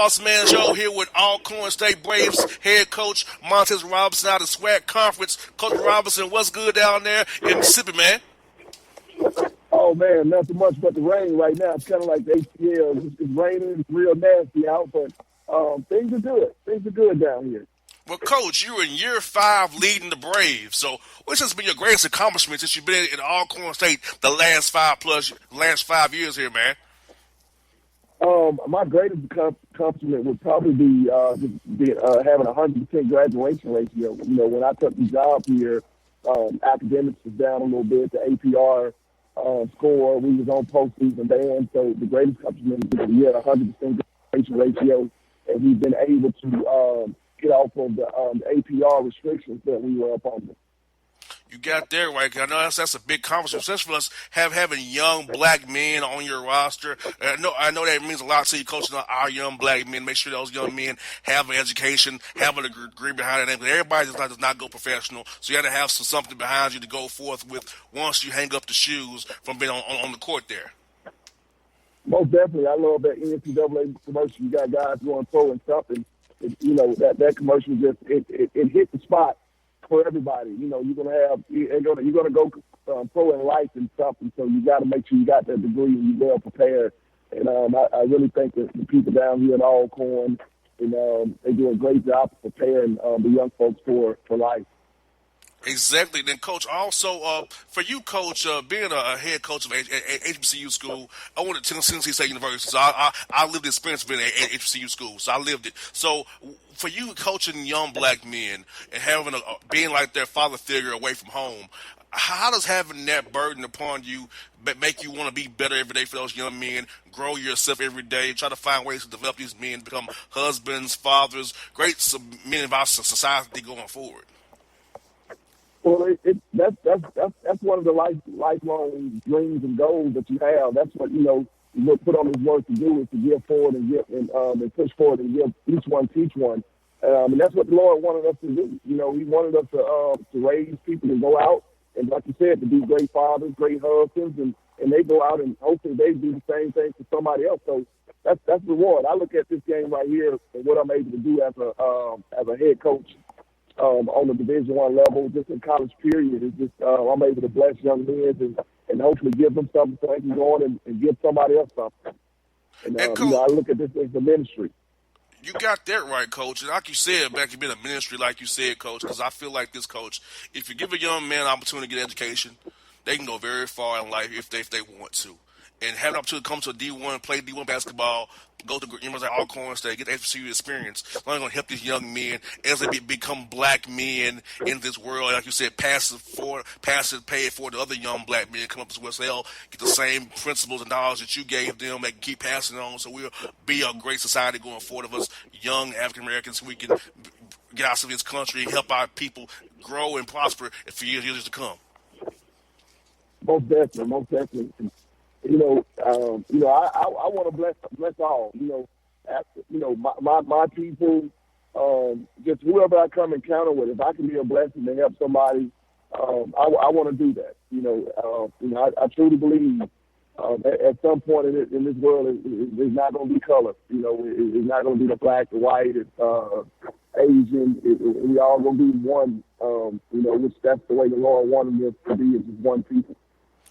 Bossman Show here with Alcorn State Braves head coach Montez Robinson out of SWAC Conference. Coach Robinson, what's good down there in Mississippi, man? Oh, man, nothing much but the rain right now. It's kind of like the ATL. It's raining. It's real nasty out, but things are good. Things are good down here. Well, Coach, you're in year 5 leading the Braves. So which has been your greatest accomplishment since you've been in Alcorn State the last 5 years here, man? My greatest accomplishment would probably be having a 100% graduation ratio. When I took the job here, academics was down a little bit. The APR score, we was on postseason band. So the greatest accomplishment is we had a 100% graduation ratio, and we've been able to get off of the APR restrictions that we were up under. You got there right. I know that's a big accomplishment, especially for us having young black men on your roster. I know that means a lot to you, coaching our young black men. Make sure those young men have an education, have a degree behind it. Everybody does not go professional, so you got to have something behind you to go forth with once you hang up the shoes from being on the court there. Most definitely. I love that NCAA commercial. You got guys going pro and stuff, and that commercial just it hit the spot for everybody. You're gonna go pro in life and stuff, and so you got to make sure you got that degree and you're well prepared. And I really think that the people down here in Alcorn, they do a great job of preparing the young folks for life. Exactly. Then, Coach, also for you, Coach, being a head coach of HBCU school, I went to Tennessee State University, so I lived the experience of being at HBCU school, so I lived it. So for you coaching young black men and having being like their father figure away from home, how does having that burden upon you make you want to be better every day for those young men, grow yourself every day, try to find ways to develop these men, become husbands, fathers, great men of our society going forward? Well, that's one of the lifelong dreams and goals that you have. That's what you put on this work to do, is to give forward and push forward and give each one teach one. And that's what the Lord wanted us to do. He wanted us to raise people and go out and, like you said, to be great fathers, great husbands, and they go out and hopefully they do the same thing for somebody else. So that's the reward. I look at this game right here and what I'm able to do as a head coach. On the Division I level, just in college period, is just I'm able to bless young men and hopefully give them something so they can go on and give somebody else something. And I look at this as a ministry. You got that right, Coach. And like you said, back you've been a ministry, like you said, Coach, because I feel like this, Coach, if you give a young man an opportunity to get education, they can go very far in life if they want to. And have an opportunity to come to a D1, play D1 basketball, go to University of Alcorn State, get the HBCU experience. It's only going to help these young men as they become black men in this world. Like you said, pass it, pay it for the other young black men come up as well. So they'll get the same principles and knowledge that you gave them. They can keep passing it on. So we'll be a great society going forward of us young African Americans. We can get out of this country and help our people grow and prosper for years to come. Most definitely. I want to bless all. My people, just whoever I come encounter with. If I can be a blessing to help somebody, I want to do that. I truly believe at some point in this world, it's not going to be color. It's not going to be the black, the white, Asian. We all going to be one. Which that's the way the Lord wanted us to be, is just one people.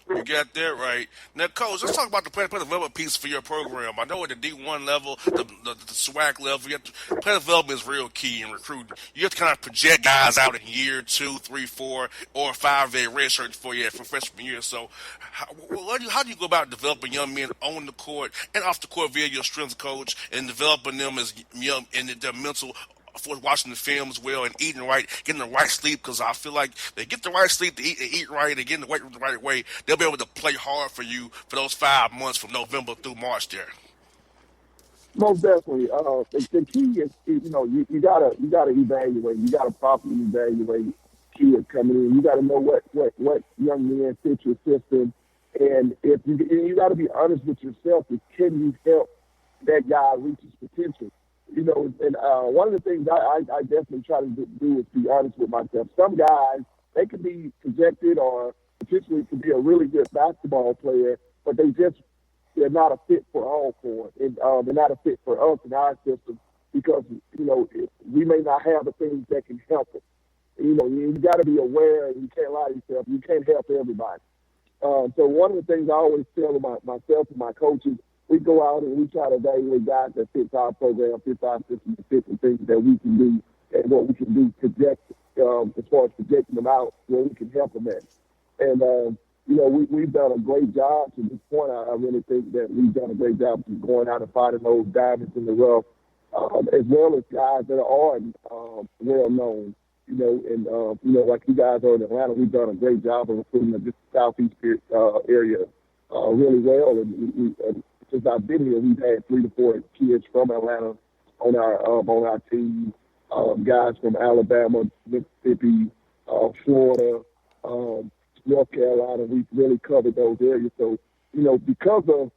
You got that right. Now, Coach, let's talk about the player development piece for your program. I know at the D1 level, the SWAC level, player development is real key in recruiting. You have to kind of project guys out in year 2, 3, 4, or 5 their red shirt for freshman year. So how do you go about developing young men on the court and off the court via your strength coach and developing them as young in their mental for watching the film as well and eating right, getting the right sleep, because I feel like they get the right sleep, they eat right, they get in the weight room the right way, they'll be able to play hard for you for those 5 months from November through March there. Most definitely. The key is, you gotta evaluate. You gotta properly evaluate kids coming in. You gotta know what young men fit your system, and if you gotta be honest with yourself. Is can you help that guy reach his potential? And one of the things I definitely try to do is be honest with myself. Some guys, they could be projected or potentially could be a really good basketball player, but they just they're not a fit for Alcorn, and they're not a fit for us in our system because we may not have the things that can help us. You got to be aware, and you can't lie to yourself. You can't help everybody. So one of the things I always tell myself and my coaches, we go out and we try to evaluate guys that fits our program, fits our system, fits the things that we can do and what we can do project as far as projecting them out where we can help them at. And we've done a great job to this point. I really think that we've done a great job of going out and finding those diamonds in the rough, as well as guys that are well known. Like you guys are in Atlanta, we've done a great job of recruiting the Southeast area really well. And since I've been here, we've had 3 to 4 kids from Atlanta on our team. Guys from Alabama, Mississippi, Florida, North Carolina. We've really covered those areas. So, because of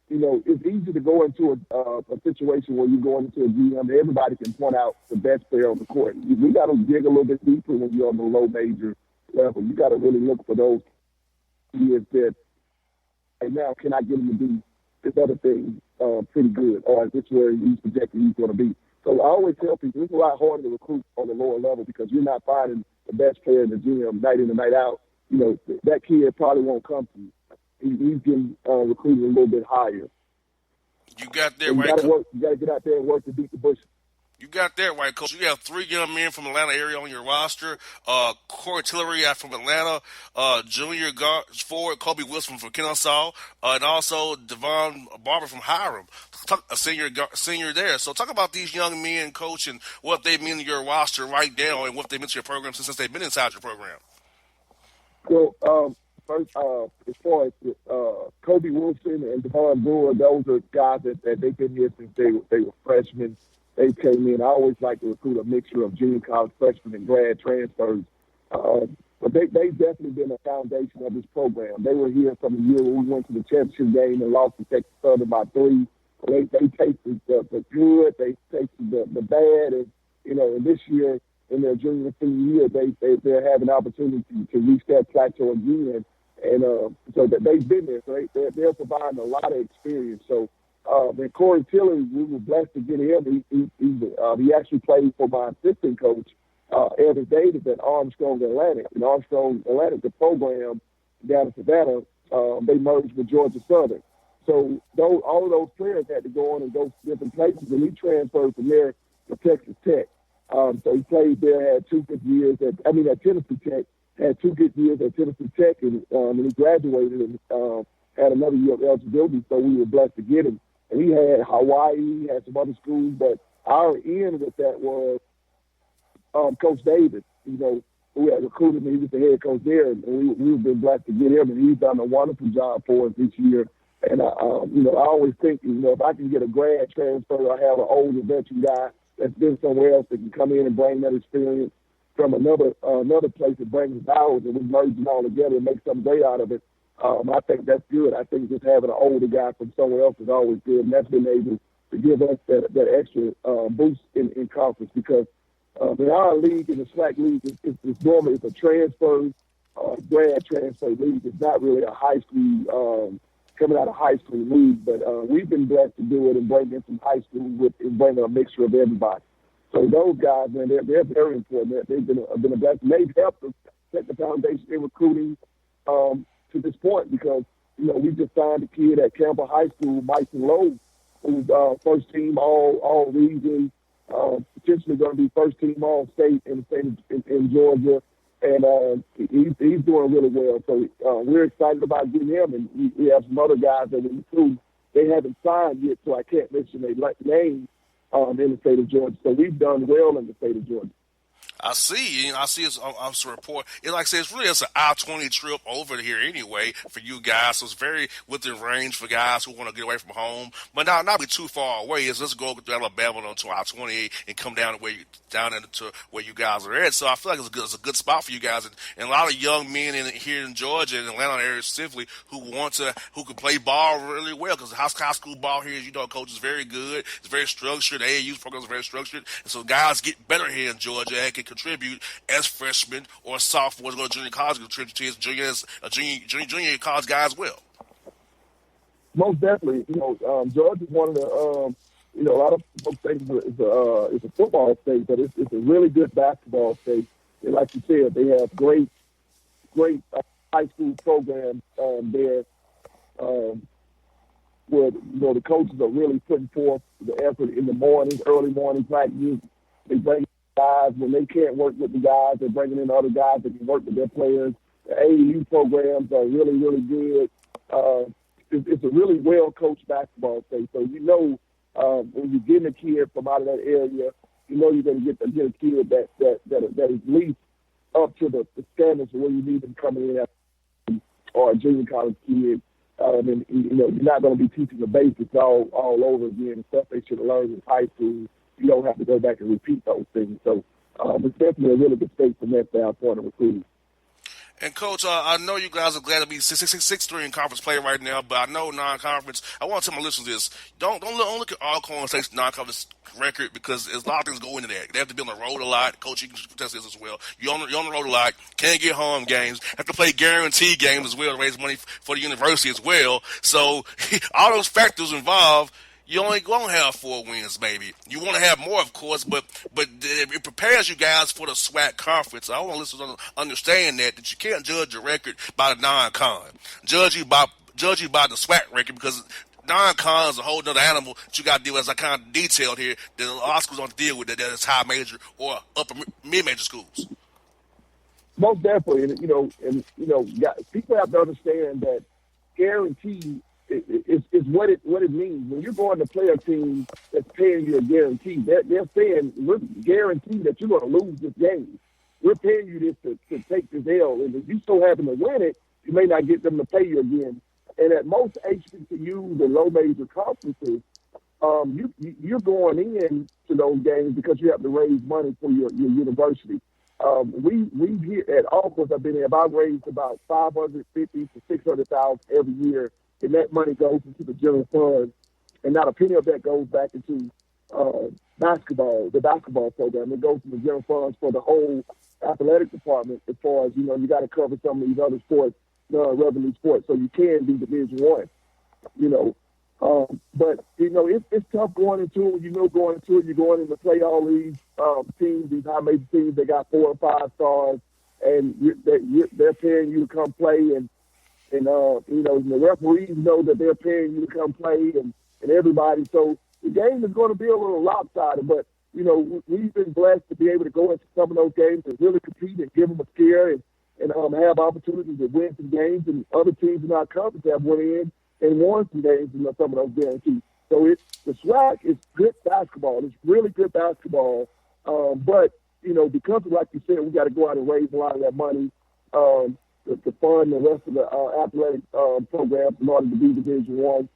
it's easy to go into a situation where you're going into a GM. Everybody can point out the best player on the court. We got to dig a little bit deeper when you're on the low major level. You got to really look for those kids that, hey, now can I get him to do this other thing pretty good, or is this where he's projected he's going to be? So I always tell people it's a lot harder to recruit on the lower level because you're not finding the best player in the gym night in and night out. That kid probably won't come to you. He's getting recruited a little bit higher. You got there, you right? You got to get out there and work to beat the bushes. You got that right, Coach. You have 3 young men from the Atlanta area on your roster. Corey Tillery from Atlanta, junior guard forward Kobe Wilson from Kennesaw, and also Devon Barber from Hiram, a senior there. So talk about these young men, Coach, and what they mean to your roster right now and what they mean to your program since they've been inside your program. Well, first, as far as Kobe Wilson and Devon Brewer, those are guys that they've been here since they were freshmen. They came in. I always like to recruit a mixture of junior college freshmen and grad transfers. But they've definitely been a foundation of this program. They were here from the year when we went to the championship game and lost to Texas Southern by 3. They tasted the good. They tasted the bad. And, and this year, in their junior and senior year, they're having an opportunity to reach that plateau again. And so that they've been there. So they're providing a lot of experience. So, and Corey Tillery, we were blessed to get him. He actually played for my assistant coach, Evan Davis, at Armstrong Atlantic. And Armstrong Atlantic, the program down in Savannah, they merged with Georgia Southern. So all of those players had to go on and go to different places, and he transferred from there to Texas Tech. So he played there, had 2 good years at Tennessee Tech, had 2 good years at Tennessee Tech, and he graduated and had another year of eligibility, so we were blessed to get him. And he had Hawaii, he had some other schools, but our end with that was Coach Davis, who had recruited me. He was the head coach there, and we've been blessed to get him, and he's done a wonderful job for us this year. And, I always think, if I can get a grad transfer, I have an older veteran guy that's been somewhere else that can come in and bring that experience from another place that brings us ours, and we merge them all together and make something great out of it. I think that's good. I think just having an older guy from somewhere else is always good, and that's been able to give us that extra boost in conference because in our league, in the SWAC league, it's normally a transfer, grad transfer league. It's not really a high school coming out of high school league, but we've been blessed to do it and bring in some high school and bring a mixture of everybody. So those guys, man, they're very important. They've been a blessing. They've helped us set the foundation in recruiting to this point because, we just signed a kid at Campbell High School, Myson Lowe, who's first team all region, potentially going to be first team all state in the state in Georgia. And he's doing really well. So we're excited about getting him. And we have some other guys that we recruit. They haven't signed yet, so I can't mention their names in the state of Georgia. So we've done well in the state of Georgia. I see it's a report. Like I said, it's an I-20 trip over here anyway for you guys. So it's very within range for guys who want to get away from home, but not be too far away. Is let's go to Alabama onto I-20 and come down into where you guys are at. So I feel like it's a good spot for you guys, and a lot of young men here in Georgia and Atlanta area specifically who can play ball really well because high school ball here, coach, is very good. It's very structured. The AAU program is very structured, and so guys get better here in Georgia and can contribute as freshmen or sophomores go to junior college, contribute to his junior college guy as well. Most definitely. Georgia is one of the, a lot of folks think it's a football state, but it's a really good basketball state. And like you said, they have great high school programs there where, the coaches are really putting forth the effort in the mornings, early morning practices. They bring guys when they can't work with the guys. They're bringing in other guys that can work with their players. The AAU programs are really, really good. It's a really well-coached basketball state. So, when you're getting a kid from out of that area, you're going to get a kid that is at least up to the standards of where you need them coming in or a junior college kid. And you're not going to be teaching the basics all over again, stuff they should have learned in high school. You don't have to go back and repeat those things. So it's definitely a really good state from that standpoint of recruiting. And, Coach, I know you guys are glad to be 6-3 in conference play right now, but I know non-conference. I want to tell my listeners this. Don't look at Alcorn State's non-conference record because there's a lot of things go into that. They have to be on the road a lot. Coach, you can contest this as well. You're on the road a lot. Can't get home games. Have to play guarantee games as well to raise money for the university as well. So all those factors involved. You only going to have 4 wins, maybe. You want to have more, of course, but it prepares you guys for the SWAC conference. I want listeners to understand that you can't judge your record by the non-con. Judge you by the SWAC record because non-con is a whole other animal that you got to deal with, as I kind of detailed here, that a lot of schools don't deal with that is high major or upper mid-major schools. Most definitely, people have to understand that guarantee is what it means. When you're going to play a team that's paying you a guarantee, they're saying we're guaranteed that you're going to lose this game. We're paying you this to take this L, and if you so happen to win it, you may not get them to pay you again. And at most HBCUs and low major conferences, you're going in to those games because you have to raise money for your university. We here at Alcorn have been I've raised about $550,000 to $600,000 every year. And that money goes into the general fund, and not a penny of that goes back into the basketball program. It goes to the general funds for the whole athletic department as far as, you got to cover some of these other sports, non-revenue sports, so you can be Division I, But, it's tough going into it. Going into it, you're going in to play all these teams, these high major teams. They got 4 or 5 stars, and they're paying you to come play, and the referees know that they're paying you to come play and everybody. So the game is going to be a little lopsided, but, we've been blessed to be able to go into some of those games and really compete and give them a scare and have opportunities to win some games. And other teams in our conference have went in and won some games in some of those guarantees. So the SWAC is good basketball. It's really good basketball. But, because of, like you said, we got to go out and raise a lot of that money. To fund the rest of the athletic programs in order to be Division I.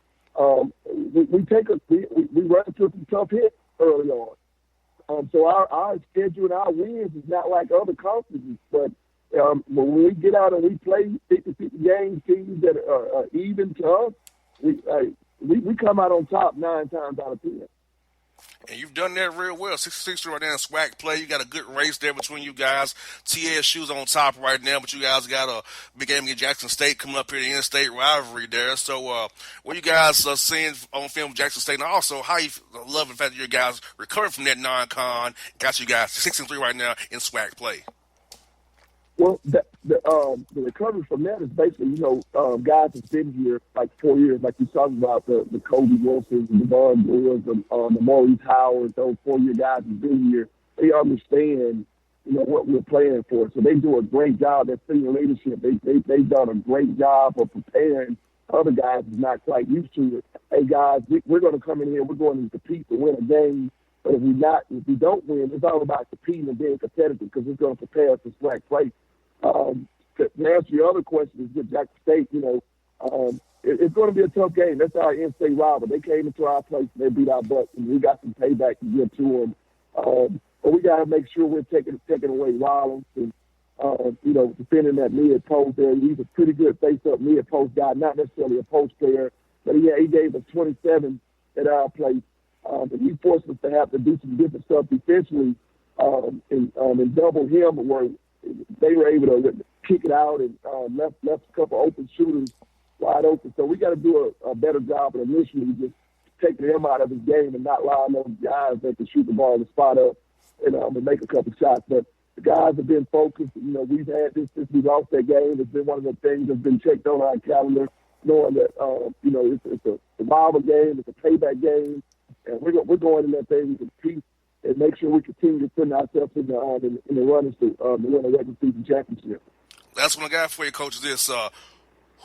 We run into some tough hits early on. So our schedule and our wins is not like other conferences, but when we get out and we play 50 games, teams that are even to us, we come out on top 9 times out of 10. And you've done that real well. 6-6 right now in SWAC play. You got a good race there between you guys. TSU's on top right now, but you guys got a big game against Jackson State coming up here, the in-state rivalry there. So what you guys are seeing on film with Jackson State, and also how you love the fact that your guys recovered from that non-con, got you guys 6-3 right now in SWAC play. Well, the recovery from that is basically, guys that's been here like 4 years, like you talking about the Kobe Wilsons, the Devon Boers, the Maurice Howard, those 4-year guys that's been here. They understand, what we're playing for. So they do a great job. That senior leadership, they've done a great job of preparing other guys who's not quite used to it. Hey guys, we're going to come in here. We're going to compete to win a game. But if we don't win, it's all about competing and being competitive because it's going to prepare us for SWAC play. To answer your other question is with Jackson State, it's going to be a tough game. That's our in-state rival. They came into our place and they beat our butts, and we got some payback to give to them. But we got to make sure we're taking away Rollins and, defending that mid-post there. He's a pretty good face-up mid-post guy, not necessarily a post player, but he gave us 27 at our place. And he forced us to have to do some different stuff defensively and double him where they were able to kick it out and left a couple open shooters wide open. So we got to do a better job of initially just taking him out of his game and not allowing those guys that can shoot the ball and spot up and make a couple shots. But the guys have been focused. You know, we've had this since we lost that game. It's been one of the things that's been checked on our calendar, knowing that, you know, it's a survival game, it's a payback game, and we're going in that thing to compete and make sure we continue putting ourselves in the runners to win a regular season championship. That's what I got for you, Coach, is this.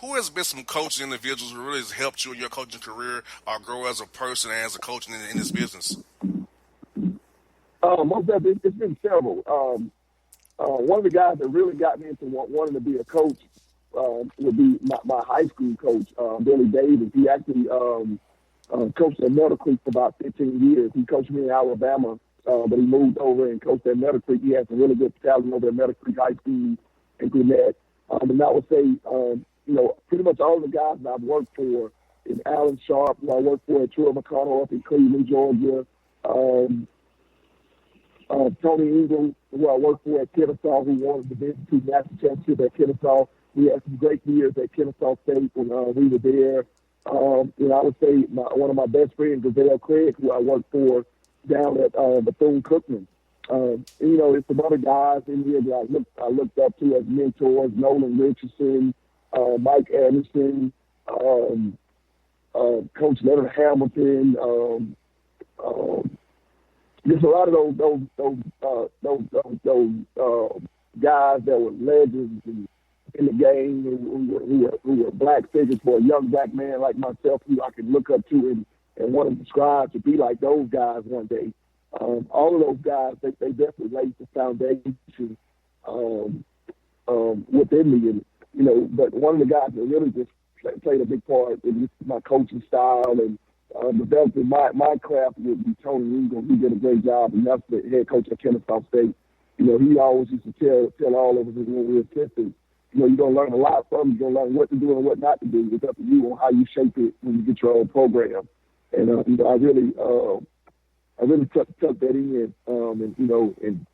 Who has been some coaching individuals who really has helped you in your coaching career or grow as a person and as a coach in this business? Most of it, it's been several. One of the guys that really got me into wanting to be a coach would be my high school coach, Billy Davis. He actually coached at Meadow Creek for about 15 years. He coached me in Alabama, but he moved over and coached at Meadow Creek. He had some really good talent over at Meadow Creek High School in Gwinnett. And I would say, you know, pretty much all the guys that I've worked for is Alan Sharp, who I worked for at True McConnell up in Cleveland, Georgia. Tony Ingram, who I worked for at Kennesaw, who won the Division II National Championship at Kennesaw. We had some great years at Kennesaw State when we were there. You know, I would say one of my best friends, Gazelle Craig, who I worked for down at Bethune-Cookman. And, you know, there's some other guys in here that I looked up to as mentors: Nolan Richardson, Mike Anderson, Coach Leonard Hamilton. There's a lot of those guys that were legends in the game who were black figures for a young black man like myself, who I could look up to and want to strive to be like those guys one day. All of those guys, they definitely laid the foundation within me. And, you know, but one of the guys that really just played a big part in my coaching style and developing my craft would be Tony Ingram. He did a great job, and that's the head coach at Kennesaw State. You know, he always used to tell all of us when we were assistants, you know, you're going to learn a lot from him. You're going to learn what to do and what not to do. It's up to you on how you shape it when you get your own program. And, you know, I really took that in, and, you know, and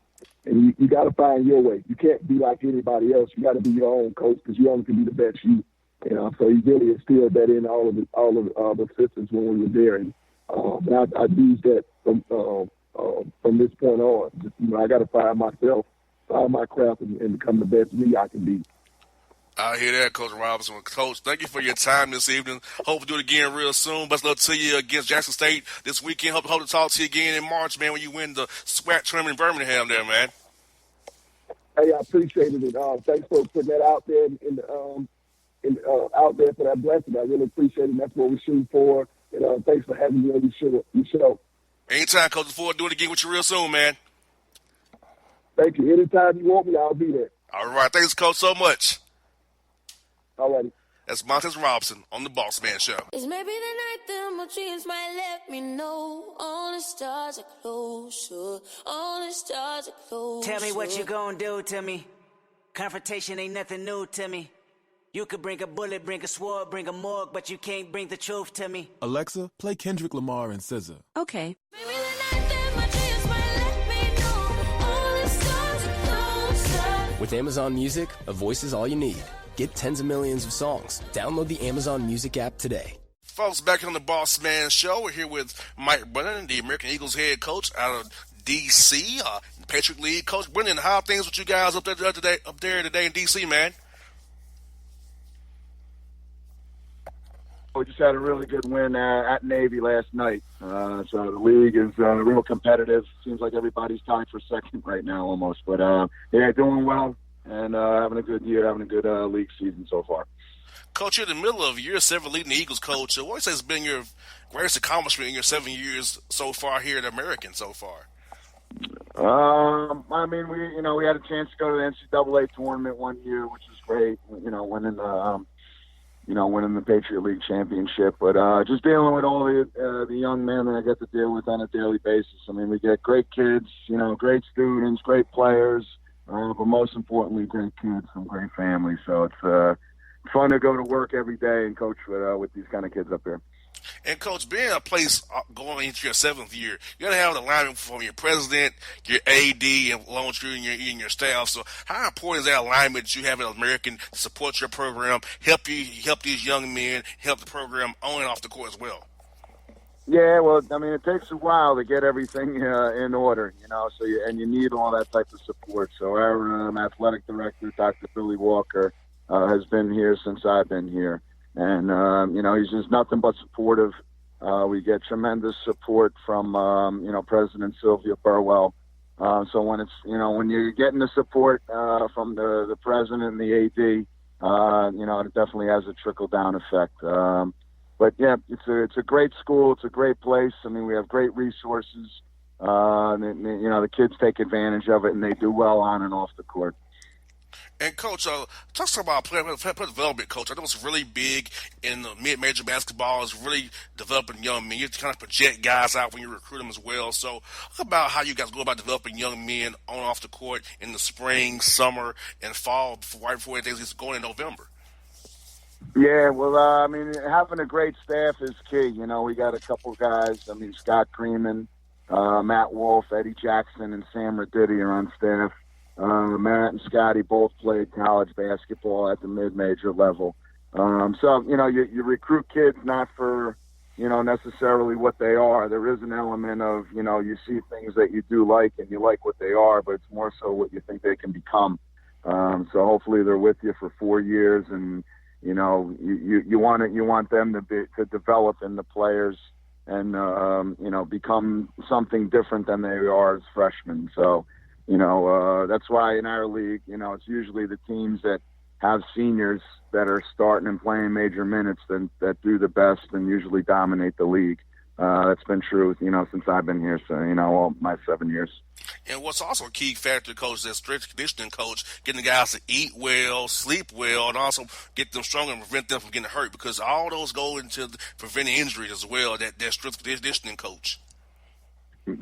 you got to find your way. You can't be like anybody else. You got to be your own coach because you only can be the best you. You know, so he really instilled that in all of the assistants when we were there. And I used that from this point on. Just, you know, I got to find myself, find my craft, and become the best me I can be. I hear that, Coach Robinson. Coach, thank you for your time this evening. Hope to do it again real soon. Best luck to you against Jackson State this weekend. Hope to talk to you again in March, man, when you win the SWAT tournament in Birmingham there, man. Hey, I appreciated it. Thanks for putting that out there out there for that blessing. I really appreciate it. And that's what we shoot for. And thanks for having me on your show. Anytime, Coach. Look forward to doing it again with you real soon, man. Thank you. Anytime you want me, I'll be there. All right. Thanks, Coach, so much. All righty. That's Montez Robinson on the Bossman Show. It's maybe the night that my dreams might let me know all the stars are closer, all the stars are closer. Tell me what you gonna do to me. Confrontation ain't nothing new to me. You could bring a bullet, bring a sword, bring a morgue, but you can't bring the truth to me. Alexa, play Kendrick Lamar and SZA. Okay. Maybe the night that my dreams might let me know all the stars are closer. With Amazon Music, a voice is all you need. Get tens of millions of songs. Download the Amazon Music app today. Folks, back on the Bossman Show, we're here with Mike Brennan, the American Eagles head coach out of D.C., Patriot League coach. Brennan, how are things with you guys up there today in D.C., man? We just had a really good win at Navy last night. So the league is real competitive. Seems like everybody's tied for second right now almost. But, yeah, doing well and having a good year, having a good league season so far. Coach, you're in the middle of year 7 leading the Eagles, Coach. What would you say has been your greatest accomplishment in your 7 years so far here at American so far? I mean, we had a chance to go to the NCAA tournament one year, which was great, winning the Patriot League championship, but just dealing with all the young men that I get to deal with on a daily basis. I mean, we get great kids, great students, great players, but most importantly, great kids from great families. So it's fun to go to work every day and coach with these kind of kids up here. And coach, being a place going into your 7th year, you got to have an alignment from your president, your AD, and along with you and your staff. So, how important is that alignment that you have an American to support your program, help these young men, help the program on and off the court as well? Yeah, well, I mean, it takes a while to get everything in order, So, you need all that type of support. So, our athletic director, Dr. Billy Walker, has been here since I've been here. And, he's just nothing but supportive. We get tremendous support from, President Sylvia Burwell. So when it's, when you're getting the support from the president and the AD, it definitely has a trickle-down effect. But, yeah, it's a great school. It's a great place. I mean, we have great resources. The kids take advantage of it, and they do well on and off the court. And coach, talk about player development, coach. I know it's really big in the mid-major basketball. It's really developing young men. You kind of project guys out when you recruit them as well. So talk about how you guys go about developing young men on and off the court in the spring, summer, and fall, right before things get going in November. Yeah, well, having a great staff is key. We got a couple guys. Scott Creeman, Matt Wolf, Eddie Jackson, and Sam Raditi are on staff. Matt and Scotty both played college basketball at the mid-major level. So, you recruit kids not for, necessarily what they are. There is an element of, you see things that you do like and you like what they are, but it's more so what you think they can become. So hopefully they're with you for 4 years, and, you want them to develop in the players and, become something different than they are as freshmen. So, that's why in our league, it's usually the teams that have seniors that are starting and playing major minutes that do the best and usually dominate the league. That's been true, since I've been here, so, all my 7 years. And what's also a key factor, coach, is strength conditioning coach, getting the guys to eat well, sleep well, and also get them stronger and prevent them from getting hurt, because all those go into preventing injuries as well, that strength conditioning coach.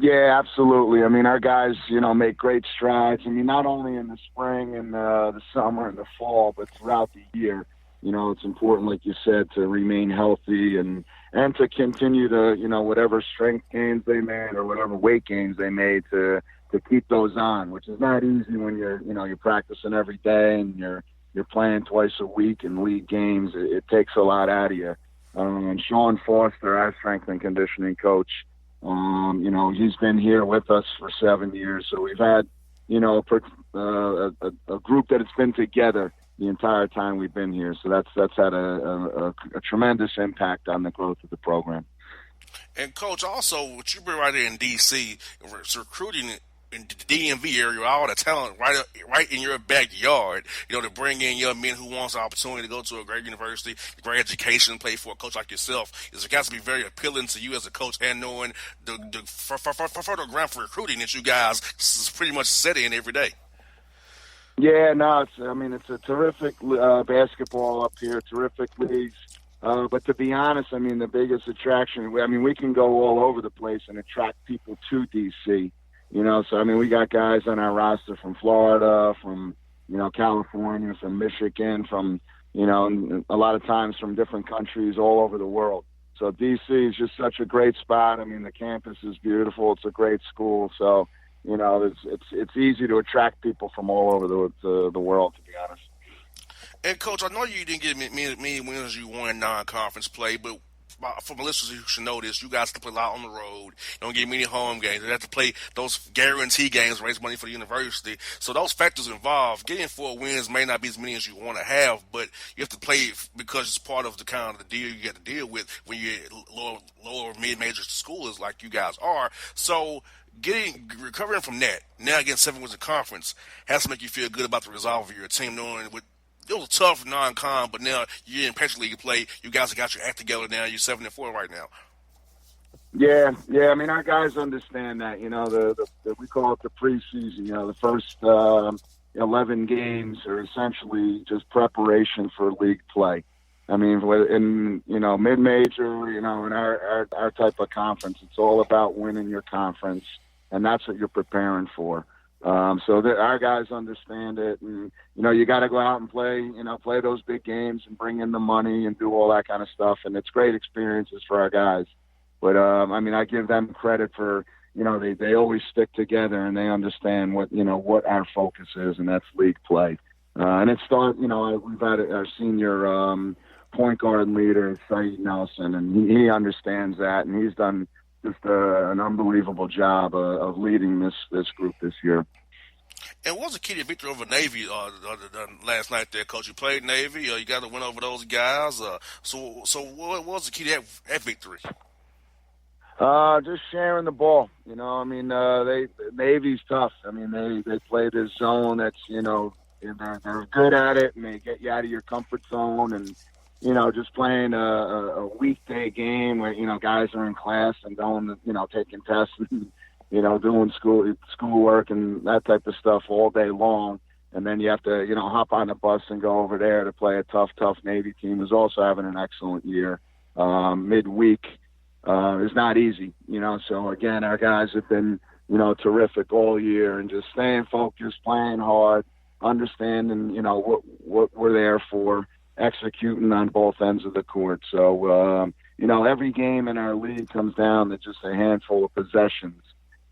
Yeah, absolutely. Our guys, make great strides. Not only in the spring and the summer and the fall, but throughout the year. It's important, like you said, to remain healthy and to continue to, whatever strength gains they made or whatever weight gains they made to keep those on, which is not easy when you're practicing every day and you're playing twice a week in league games. It takes a lot out of you. And Sean Foster, our strength and conditioning coach, he's been here with us for 7 years. So we've had, a group that has been together the entire time we've been here. So that's had a tremendous impact on the growth of the program. And coach, also, what you been right here in D.C., it's recruiting in the DMV area, all the talent right in your backyard, to bring in young men who wants the opportunity to go to a great university, great education, play for a coach like yourself. It has to be very appealing to you as a coach, and knowing the further ground for recruiting that you guys pretty much set in every day. Yeah, no, it's a terrific basketball up here, terrific leagues. But to be honest, the biggest attraction, we can go all over the place and attract people to D.C., so, we got guys on our roster from Florida, from, California, from Michigan, from, a lot of times from different countries all over the world. So D.C. is just such a great spot. The campus is beautiful. It's a great school. So, it's easy to attract people from all over the world, to be honest. And, Coach, I know you didn't get many wins as you won in non-conference play, but for my listeners who should know this, you guys can play a lot on the road. You don't get many home games. You have to play those guarantee games, raise money for the university. So those factors involved. Getting 4 wins may not be as many as you want to have, but you have to play because it's part of the kind of the deal you have to deal with when you're lower mid-major schools like you guys are. So recovering from that, now getting 7 wins in conference, has to make you feel good about the resolve of your team, knowing it was tough non-con, but now you're in Petro League play. You guys have got your act together now. You're 7-4 right now. Yeah. Our guys understand that. We call it the preseason. The first 11 games are essentially just preparation for league play. In mid-major, in our type of conference, it's all about winning your conference, and that's what you're preparing for. So that our guys understand it, and you got to go out and play those big games and bring in the money and do all that kind of stuff, and it's great experiences for our guys. But I give them credit for they always stick together and they understand what our focus is, and that's league play. And it starts, we've had our senior point guard leader, Saeed Nelson, and he understands that, and he's done just an unbelievable job of leading this group this year. And what was the key to victory over Navy last night there, Coach? You played Navy. You got to win over those guys. So what was the key to that victory? Just sharing the ball. Navy's tough. They play this zone that's, they're good at it, and they get you out of your comfort zone. And, just playing a weekday game where, guys are in class and going to, taking tests and, doing schoolwork and that type of stuff all day long. And then you have to, hop on a bus and go over there to play a tough Navy team who's also having an excellent year. Midweek is not easy, So, again, our guys have been, terrific all year and just staying focused, playing hard, understanding, what we're there for, executing on both ends of the court. So, every game in our league comes down to just a handful of possessions.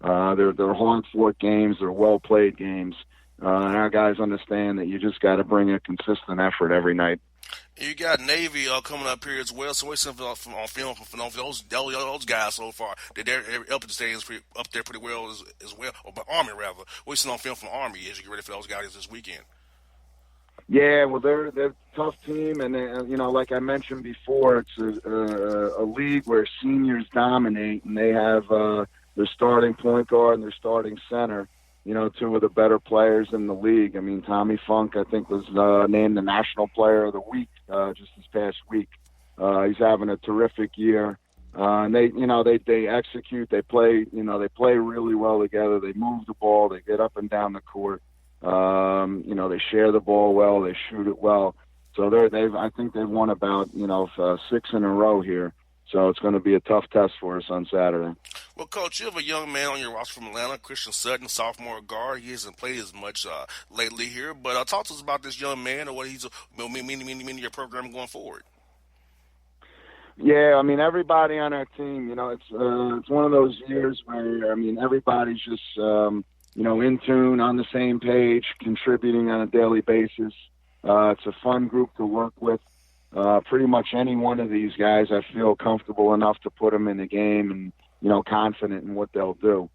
They're hard-fought games. They're well-played games. And our guys understand that you just got to bring a consistent effort every night. You got Navy coming up here as well. So what's something on film from those guys so far? They're up at the stadiums up there pretty well as well, or Army rather. What's on film from Army as you get ready for those guys this weekend? Yeah, well, they're a tough team, and like I mentioned before, it's a league where seniors dominate, and they have their starting point guard and their starting center. Two of the better players in the league. Tommy Funk, I think, was named the National Player of the Week just this past week. He's having a terrific year, and they execute. They play, they play really well together. They move the ball. They get up and down the court. They share the ball well. They shoot it well. So I think they've won about 6 in a row here. So it's going to be a tough test for us on Saturday. Well, Coach, you have a young man on your roster from Atlanta, Christian Sutton, sophomore guard. He hasn't played as much lately here, but talk to us about this young man and what he's meaning your program going forward. Yeah, everybody on our team, it's one of those years where everybody's just in tune, on the same page, contributing on a daily basis. It's a fun group to work with. Pretty much any one of these guys, I feel comfortable enough to put them in the game and, confident in what they'll do.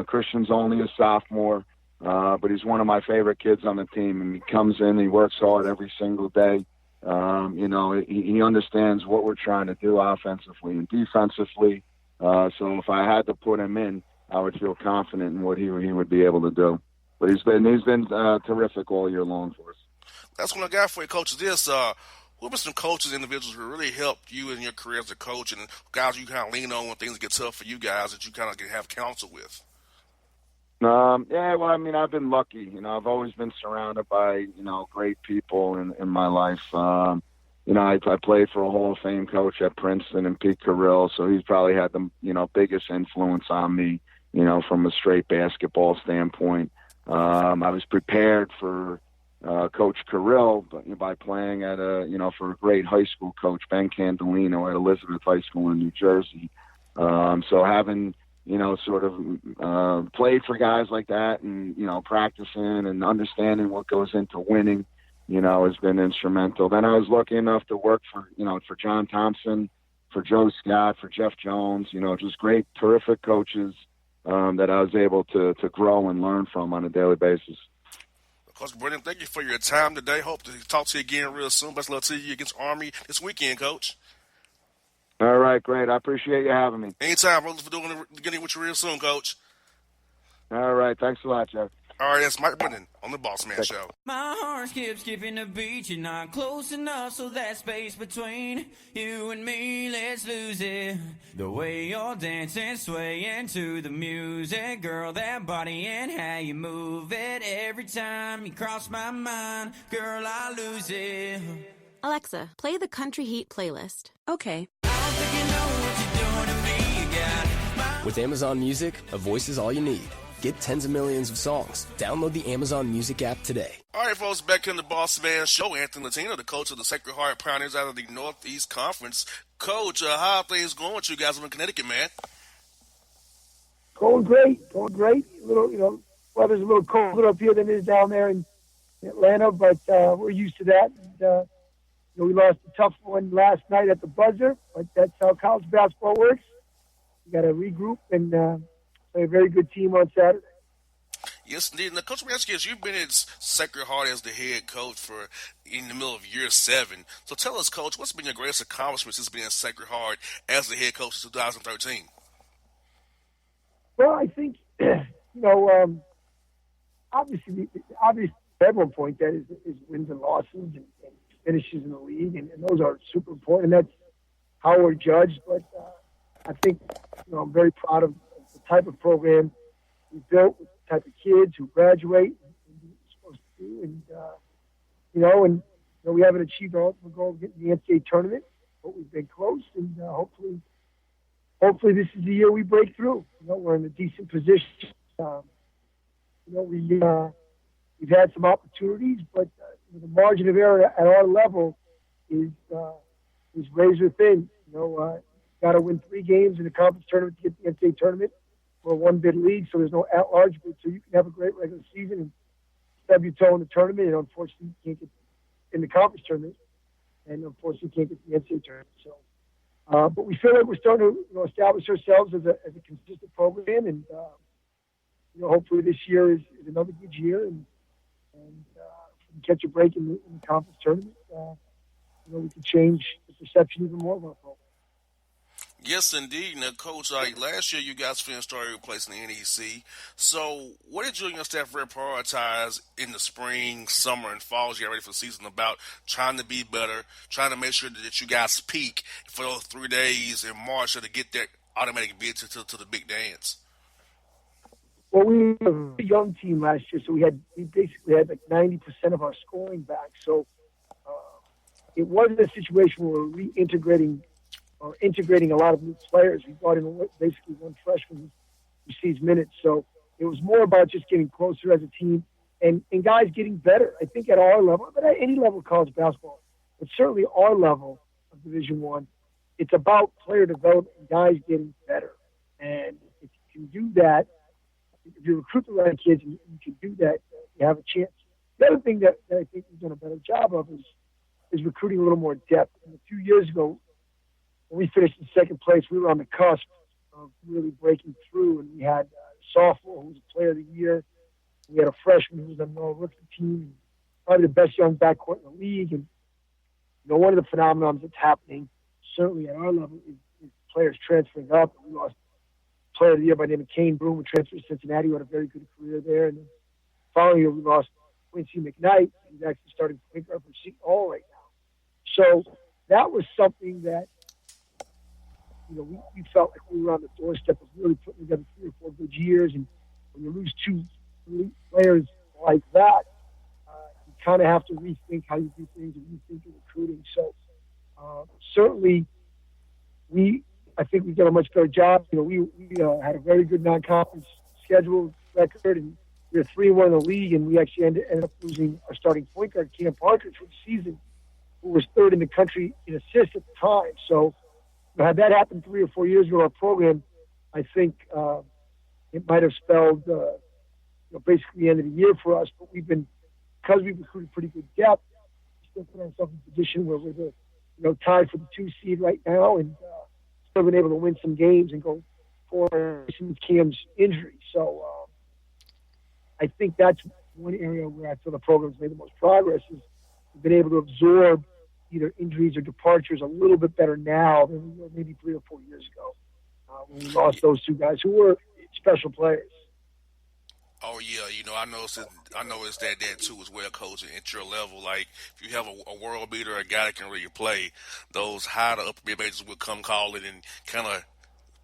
Christian's only a sophomore, but he's one of my favorite kids on the team, and he comes in, he works hard every single day. He understands what we're trying to do offensively and defensively. So if I had to put him in, I would feel confident in what he would be able to do. But he's been terrific all year long for us. That's what I got for you, Coach. Who are some coaches, individuals who really helped you in your career as a coach, and guys you kind of lean on when things get tough for you guys that you kind of have counsel with? I've been lucky. I've always been surrounded by, great people in my life. I played for a Hall of Fame coach at Princeton and Pete Carrill, so he's probably had the, biggest influence on me, from a straight basketball standpoint. I was prepared for Coach Carrill by playing at for a great high school coach, Ben Candolino, at Elizabeth High School in New Jersey. So having, played for guys like that and, practicing and understanding what goes into winning, has been instrumental. Then I was lucky enough to work for John Thompson, for Joe Scott, for Jeff Jones, just great, terrific coaches that I was able to grow and learn from on a daily basis. Coach Brennan, thank you for your time today. Hope to talk to you again real soon. Best of luck to you against Army this weekend, Coach. All right, great. I appreciate you having me. Anytime. We're looking forward to getting with you real soon, Coach. All right. Thanks a lot, Jeff. All right, that's Mike Brennan on the Bossman Show. My heart skips skipping the beat. You're not close enough, so that space between you and me, let's lose it. The way you're dancing, swaying to the music, girl, that body and how you move it. Every time you cross my mind, girl, I lose it. Alexa, play the Country Heat playlist. Okay. I don't think you know what you're doing to me. You got With Amazon Music, a voice is all you need. Get tens of millions of songs. Download the Amazon Music app today. All right, folks, back in the Bossman Show. Anthony Latina, the coach of the Sacred Heart Pioneers out of the Northeast Conference. Coach, how are things going with you guys in Connecticut, man? Going great. A little, weather's a little colder up here than it is down there in Atlanta, but we're used to that. And, we lost a tough one last night at the buzzer, but that's how college basketball works. We got to regroup and play a very good team on Saturday. Yes, indeed. Now, Coach Raskis, you've been at Sacred Heart as the head coach for in the middle of year 7. So tell us, Coach, what's been your greatest accomplishment since being at Sacred Heart as the head coach in 2013? Well, I think, obviously, everyone point that is wins and losses and finishes in the league, and those are super important. That's how we're judged. But I think, I'm very proud of the type of program we built, with the type of kids who graduate and do what we're supposed to do. And, we haven't achieved our ultimate goal of getting the NCAA tournament, but we've been close, and hopefully this is the year we break through. We're in a decent position. We've had some opportunities, but the margin of error at our level is razor thin. Got to win 3 games in the conference tournament to get the NCAA tournament. We're a one-bid league, so there's no at-large bid, so you can have a great regular season and stub your toe in the tournament, and unfortunately you can't get in the conference tournament, and unfortunately you can't get the NCAA tournament. So, but we feel like we're starting to establish ourselves as a consistent program, and hopefully this year is another good year, and if we can catch a break in the conference tournament, we can change the perception even more of our program. Yes, indeed. Now, Coach, last year you guys finished starting place in the NEC. So what did you and your staff really prioritize in the spring, summer, and fall as you get ready for the season about trying to be better, trying to make sure that you guys peak for those 3 days in March to get that automatic bid to the big dance? Well, we were a young team last year, so we basically had like 90% of our scoring back. So it wasn't a situation where we're integrating a lot of new players. We brought in basically one freshman who sees minutes. So it was more about just getting closer as a team and guys getting better. I think at our level, but at any level of college basketball, but certainly our level of Division I, it's about player development and guys getting better. And if you can do that, if you recruit the right kids and you can do that, you have a chance. The other thing that I think we've done a better job of is recruiting a little more depth. And a few years ago, when we finished in second place, we were on the cusp of really breaking through, and we had a sophomore who was a player of the year. We had a freshman who was on the rookie team, probably the best young backcourt in the league. And one of the phenomenons that's happening, certainly at our level, is players transferring up. We lost a player of the year by the name of Kane Broom, who transferred to Cincinnati, who had a very good career there. And then following year, we lost Quincy McKnight. He's actually starting to pick up for Seton Hall right now. So that was something that we felt like we were on the doorstep of really putting together 3 or 4 good years. And when you lose 2 elite players like that, you kind of have to rethink how you do things and rethink your recruiting. So certainly, I think we did a much better job. We had a very good non-conference schedule record, and we were 3-1 in the league, and we actually ended up losing our starting point guard, Cam Parker, for the season, who was 3rd in the country in assists at the time. So had that happened 3 or 4 years ago in our program, I think it might have spelled basically the end of the year for us. But because we've recruited pretty good depth, we still put ourselves in a position where we're tied for the 2 seed right now, and still been able to win some games and go forward since Cam's injury. So I think that's one area where I feel the program's made the most progress, is we've been able to absorb either injuries or departures a little bit better now than we were maybe 3 or 4 years ago when we lost those 2 guys who were special players. Oh yeah, I noticed that too as well, Coach. At your level, like if you have a world beater, a guy that can really play, those high to upper mid majors will come calling and kind of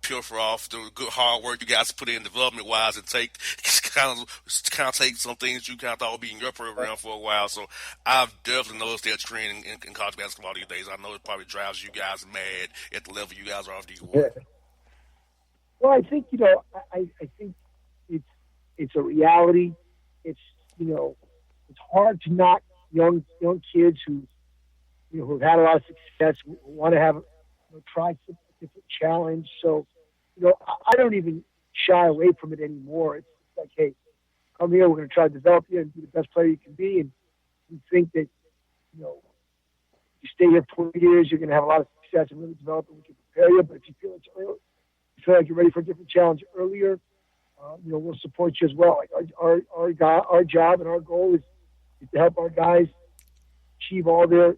pilfer off the good hard work you guys put in development wise, and take some things you kind of thought would be in your program for a while. So I've definitely noticed that trend in college basketball these days. I know it probably drives you guys mad at the level you guys are off D1. Yeah. Well, I think I think It's a reality. It's it's hard to knock young kids who who've had a lot of success, who want to have try some different challenge. So I don't even shy away from it anymore. It's like, hey, come here. We're going to try to develop you and be the best player you can be. And we think that you stay here 20 years, you're going to have a lot of success and really develop, and we can prepare you. But if you feel it's early, you feel like you're ready for a different challenge earlier, we'll support you as well. Like our job and our goal is to help our guys achieve all their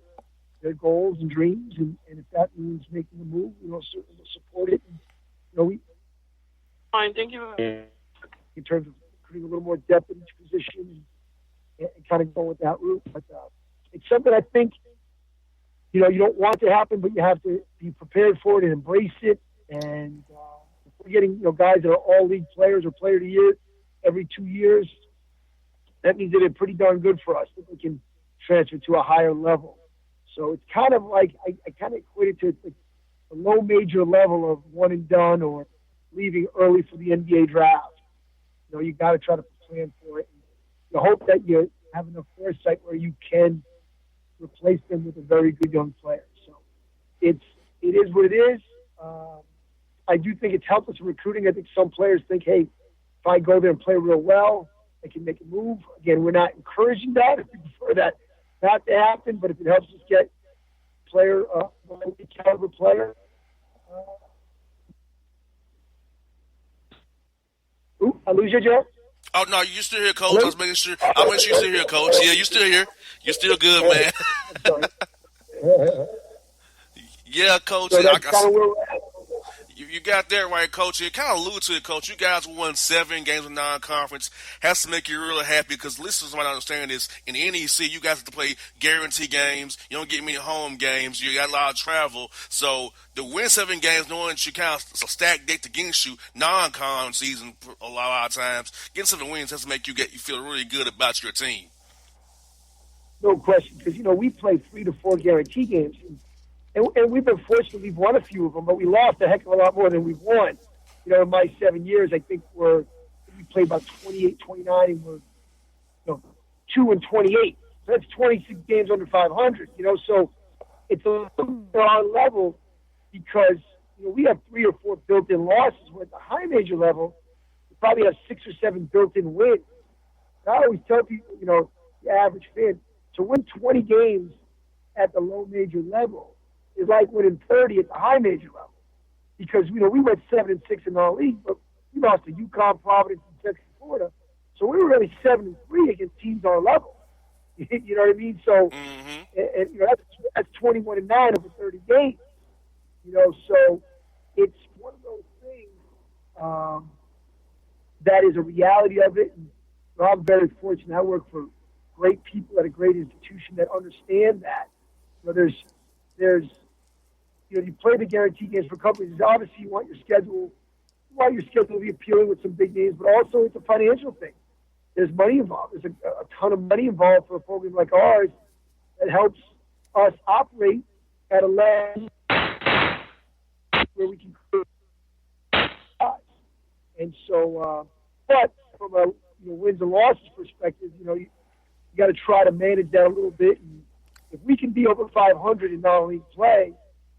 goals and dreams, and if that means making a move, certainly we'll support it. And, we fine, thank you. In terms of putting a little more depth in each position and kind of going with that route, but it's something I think you don't want to happen, but you have to be prepared for it and embrace it. And if we're getting guys that are all league players or player of the year every 2 years, that means that they're pretty darn good for us, that they can transfer to a higher level. So it's kind of like I kind of equate it to like a low major level of one and done or leaving early for the NBA draft. You got to try to plan for it. And you hope that you have enough foresight where you can replace them with a very good young player. So it is what it is. I do think it's helped us in recruiting. I think some players think, hey, if I go there and play real well, I can make a move. Again, we're not encouraging that. We prefer that not to happen, but if it helps us get player, caliber player. I lose you, Joe? Oh, no, you still here, Coach. Hello? I was making sure. I'll make sure you're still here, Coach. Yeah, you're still here. You're still good, man. Yeah, Coach. So you got that right, Coach. You kind of alluded to it, Coach. You guys won 7 games of non-conference. Has to make you really happy because listeners might understand this. In the NEC, you guys have to play guarantee games. You don't get many home games. You got a lot of travel. So to win 7 games, knowing that you kind of a stacked deck against you, non-con season a lot of times, getting 7 wins has to make you feel really good about your team. No question, because we play 3 to 4 guarantee games. And we've been fortunate. We've won a few of them, but we lost a heck of a lot more than we've won. In my 7 years, I think we played about 28, 29, and we're 2 and 28. So that's 26 games under 500. So it's a our level because we have 3 or 4 built-in losses. Where at the high major level, we probably have 6 or 7 built-in wins. And I always tell people, the average fan, to win 20 games at the low major level is like winning 30 at the high major level, because we went 7-6 in our league, but we lost to UConn, Providence, and Texas, Florida. So we were really 7-3 against teams our level. You know what I mean? So, and that's 21-9 over 30 games. So it's one of those things that is a reality of it. And I'm very fortunate. I work for great people at a great institution that understand that. There's you play the guarantee games for companies. Obviously, you want your schedule to be appealing with some big names, but also it's a financial thing. There's money involved. There's a ton of money involved for a program like ours that helps us operate at a level where we can create. And so, but from a wins and losses perspective, you got to try to manage that a little bit. And if we can be over 500 in non-league play,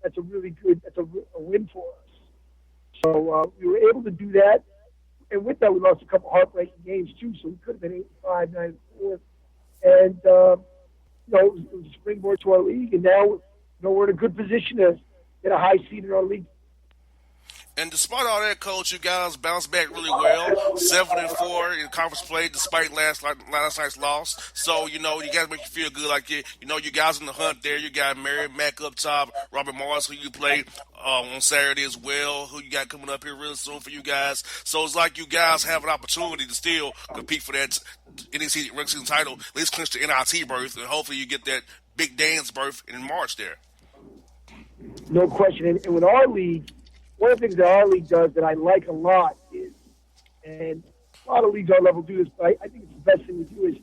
that's a really good. That's a win for us. So we were able to do that, and with that, we lost a couple heartbreaking games too. So we could have been 8-5, 9-4, and it was a springboard to our league. And now, we're in a good position to get a high seed in our league. And despite all that, Coach, you guys bounced back really well. 7-4 in conference play, despite last night's loss. So you guys make you feel good. Like you guys in the hunt there. You got Mary Mack up top, Robert Morris, who you played on Saturday as well. Who you got coming up here really soon for you guys. So it's like you guys have an opportunity to still compete for that NEC regular season title. At least clinch the NIT berth, and hopefully you get that big dance berth in March there. No question. And with our league, one of the things that our league does that I like a lot is, and a lot of leagues our level do this, but I think it's the best thing to do, is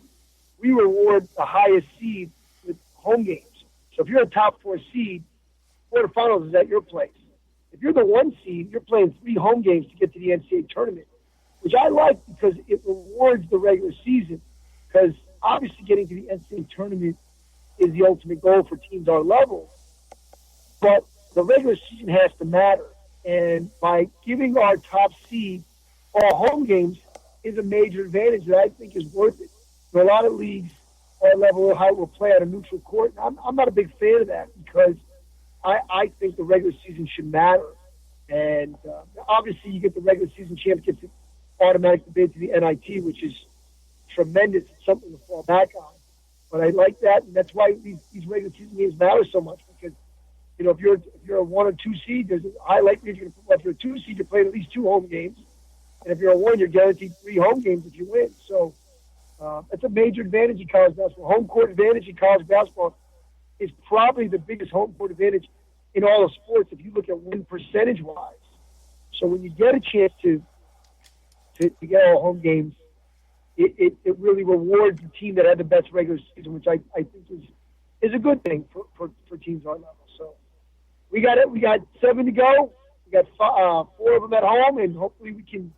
we reward the highest seed with home games. So if you're a top 4 seed, quarterfinals is at your place. If you're the 1 seed, you're playing 3 home games to get to the NCAA tournament. which I like because it rewards the regular season. Because obviously getting to the NCAA tournament is the ultimate goal for teams our level. But the regular season has to matter. And by giving our top seed all home games is a major advantage that I think is worth it. A lot of leagues our level will play at a neutral court. And I'm not a big fan of that because I think the regular season should matter. And obviously you get the regular season champ gets an automatic bid to the NIT, which is tremendous. It's something to fall back on. But I like that, and that's why these regular season games matter so much because, you know, if you're a 1 or 2 seed, there's a high likelihood you're going to. If you're a 2 seed, you're playing at least 2 home games, and if you're a 1, you're guaranteed 3 home games if you win. So that's a major advantage in college basketball. Home court advantage in college basketball is probably the biggest home court advantage in all of sports if you look at win percentage wise. So when you get a chance to get all home games, it really rewards the team that had the best regular season, which I think is a good thing for teams our level. So we got it. We got 7 to go. We got 4 of them at home, and hopefully we can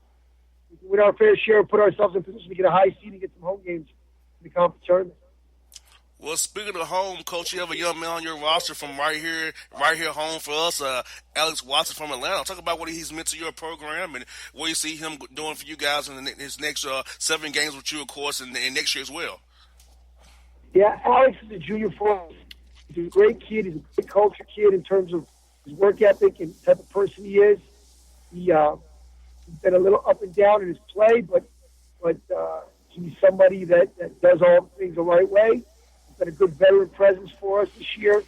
win our fair share and put ourselves in position to get a high seed and get some home games in the conference tournament. Well, speaking of home, Coach, you have a young man on your roster from right here home for us, Alex Watson from Atlanta. Talk about what he's meant to your program and what you see him doing for you guys in his next 7 games with you, of course, and next year as well. Yeah, Alex is a junior for us. He's a great kid. He's a great culture kid in terms of his work ethic and the type of person he is. He's been a little up and down in his play, but he's somebody that does all the things the right way. Been a good veteran presence for us this year.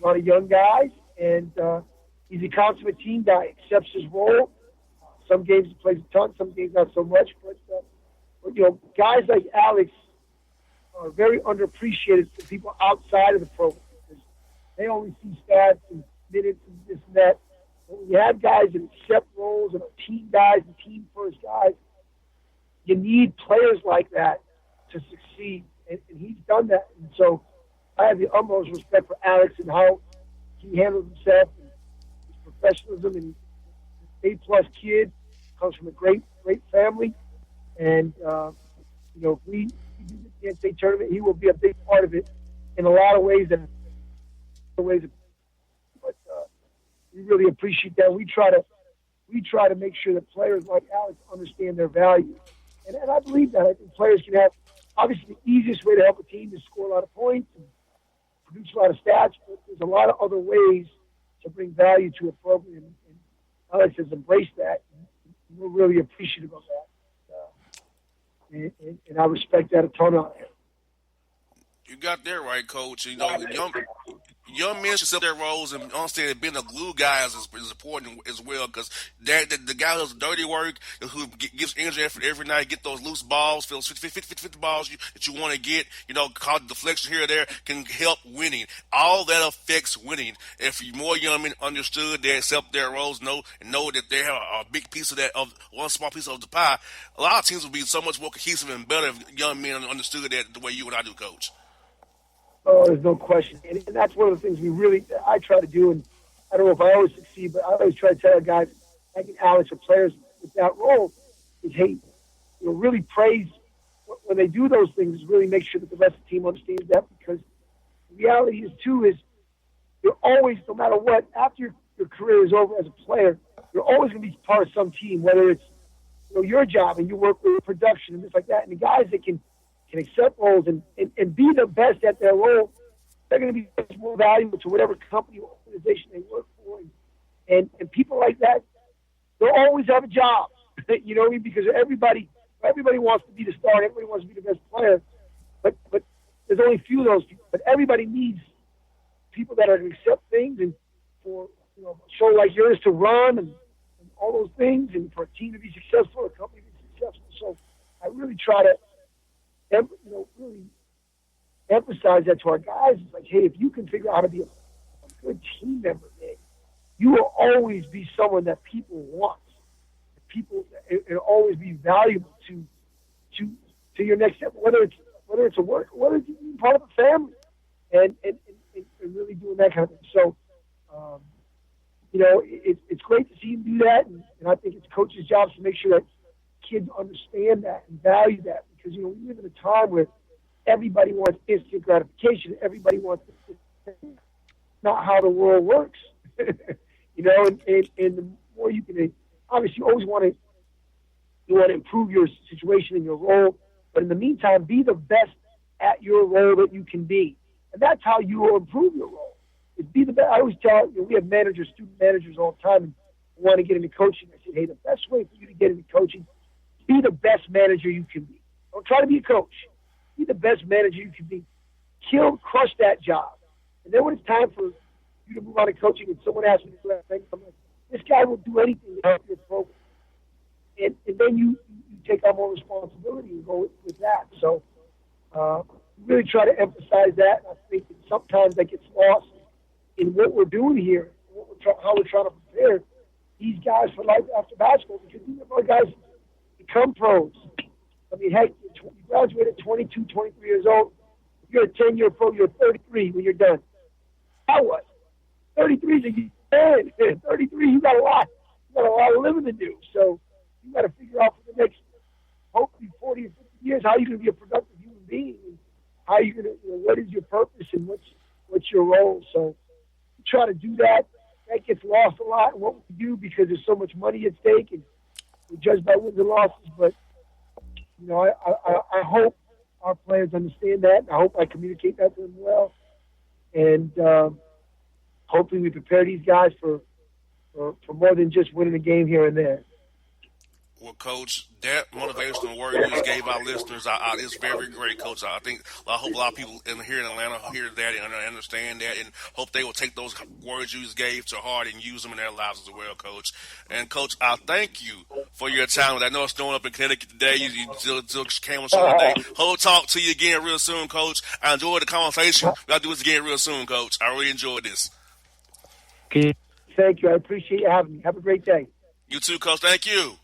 A lot of young guys, and he's a consummate team guy. Accepts his role. Some games he plays a ton, some games not so much. But you know, guys like Alex are very underappreciated for people outside of the program because they only see stats and minutes and this and that. But when you have guys that accept roles and are team guys and team first guys, you need players like that to succeed. And he's done that. And so I have the utmost respect for Alex and how he handles himself and his professionalism. And he's an A-plus kid, comes from a great family. And, you know, if we do the NCAA tournament, he will be a big part of it in a lot of ways. But we really appreciate that. We try to make sure that players like Alex understand their value. And I believe that. I think players can have, obviously, the easiest way to help a team is score a lot of points and produce a lot of stats, but there's a lot of other ways to bring value to a program. And Alex has embraced that. And we're really appreciative of that. And I respect that a ton on him. You got that right, Coach. You know, young men should set their roles and understand that being a glue guy is important as well because the guy who does dirty work, who gives energy effort every night, get those loose balls, 50 balls that you want to get, you know, call deflection here or there, can help winning. All that affects winning. If more young men understood, they accept their roles, know that they have a big piece of that, of one small piece of the pie, a lot of teams would be so much more cohesive and better if young men understood that the way you and I do, Coach. Oh, there's no question. And that's one of the things I try to do, and I don't know if I always succeed, but I always try to tell guys like Alex or players with that role is, hey, you know, really praise when they do those things, really make sure that the rest of the team understands that because the reality is, too, is you're always, no matter what, after your career is over as a player, you're always going to be part of some team, whether it's, you know, your job and you work with production and things like that. And the guys that can accept roles and be the best at their role, they're going to be much more valuable to whatever company or organization they work for. And people like that, they'll always have a job, you know what I mean? Because everybody wants to be the star, and everybody wants to be the best player, but there's only a few of those people. But everybody needs people that are going to accept things and for, you know, a show like yours to run and all those things and for a team to be successful, a company to be successful. So I really try to really emphasize that to our guys. It's like, hey, if you can figure out how to be a good team member, man, you will always be someone that people want. It'll always be valuable to your next step, whether it's a work, whether it's being part of a family, and really doing that kind of thing. So, you know, it's great to see him do that, and I think it's coach's job to make sure that kids understand that and value that, because, we live in a time where everybody wants instant gratification. Everybody wants instant. Not how the world works. And the more you can, obviously you always want to improve your situation and your role, but in the meantime, be the best at your role that you can be. And that's how you will improve your role. Is be the best. I always tell, we have managers, student managers all the time, and want to get into coaching. I said, hey, the best way for you to get into coaching, be the best manager you can be. Don't try to be a coach. Be the best manager you can be. Crush that job. And then when it's time for you to move on to coaching and someone asks me to do that thing, I'm like, this guy will do anything to help your program. And then you take on more responsibility and go with that. So really try to emphasize that. And I think that sometimes that gets lost in what we're doing here, how we're trying to prepare these guys for life after basketball, because these are guys become pros. I mean, hey, you graduated 22, 23 years old. You're a 10-year pro. You're 33 when you're done. Now what? 33 is a man. 33, you got a lot of living to do. So you got to figure out for the next, hopefully 40 or 50 years, how you're going to be a productive human being, and how you're going to, what is your purpose and what's your role. So try to do that. That gets lost a lot in what we do because there's so much money at stake and we're judged by wins and losses. But, I hope our players understand that, and I hope I communicate that to them well. And hopefully we prepare these guys for more than just winning a game here and there. Well, Coach, that motivational word you just gave our listeners is very great, Coach. I hope a lot of people here in Atlanta hear that and understand that, and hope they will take those words you just gave to heart and use them in their lives as well, Coach. And, Coach, I thank you for your time. I know it's snowing up in Connecticut today. You still came on the show today. Hope to talk to you again real soon, Coach. I enjoyed the conversation. We'll have to do this again real soon, Coach. I really enjoyed this. Thank you. I appreciate you having me. Have a great day. You too, Coach. Thank you.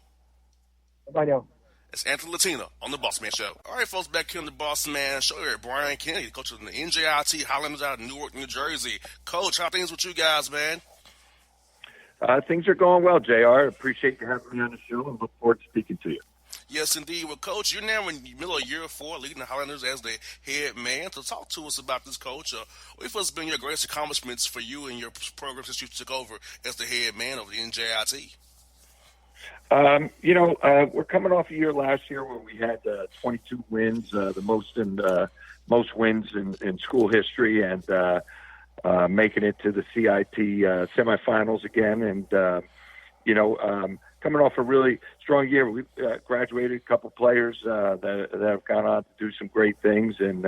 Bye now. It's Anthony Latina on the Bossman Show. All right, folks, back here on the Bossman Show here at Brian Kennedy, coach of the NJIT Highlanders out of Newark, New Jersey. Coach, how things with you guys, man? Things are going well, JR. Appreciate you having me on the show and look forward to speaking to you. Yes, indeed. Well, Coach, you're now in the middle of year 4, leading the Highlanders as the head man. So talk to us about this, Coach. What has been your greatest accomplishments for you and your program since you took over as the head man of the NJIT? We're coming off a year last year where we had 22 wins, the most wins in school history, and making it to the CIT semifinals again. And coming off a really strong year, we graduated a couple players that have gone on to do some great things, in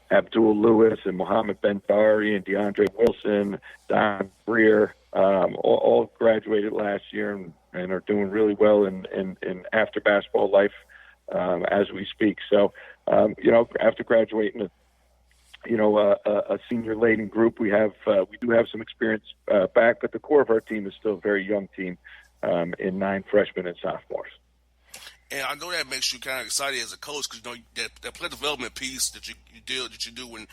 Abdul Lewis and Mohammed Ben-Dari and DeAndre Wilson, Don Greer. All graduated last year and are doing really well in after basketball life as we speak. So, after graduating, a senior laden group, we do have some experience back, but the core of our team is still a very young team in 9 freshmen and sophomores. And I know that makes you kind of excited as a coach because that play development piece that you do in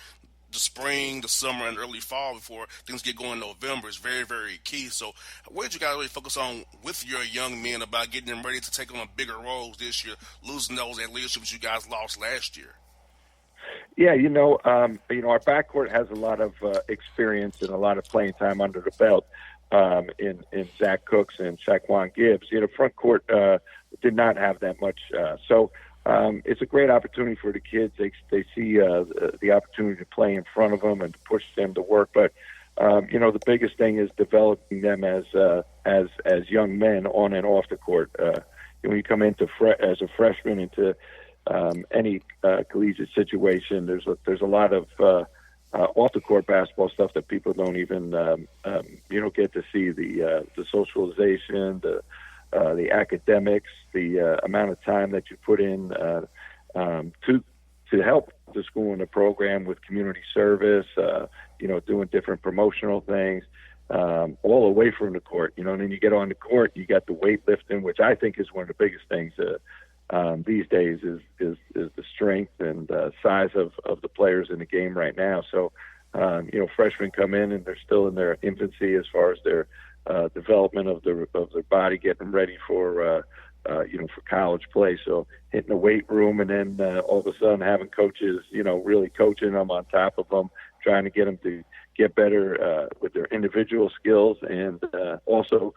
the spring, the summer, and early fall before things get going in November is very, very key. So what did you guys really focus on with your young men about getting them ready to take on bigger roles this year, losing those at leadership that you guys lost last year? Yeah, our backcourt has a lot of experience and a lot of playing time under the belt in Zach Cooks and Shaquan Gibbs. Front court did not have that much. So it's a great opportunity for the kids. They see the opportunity to play in front of them and to push them to work. But the biggest thing is developing them as young men on and off the court. When you come into as a freshman into any collegiate situation, there's a lot of off the court basketball stuff that people don't even get to see, the socialization, the academics, the amount of time that you put in to help the school and the program with community service, doing different promotional things, all away from the court. And then you get on the court, you got the weightlifting, which I think is one of the biggest things these days is the strength and size of the players in the game right now. So, freshmen come in and they're still in their infancy as far as their development of their body, getting them ready for for college play. So hitting the weight room, and then all of a sudden having coaches, really coaching them on top of them, trying to get them to get better with their individual skills, and also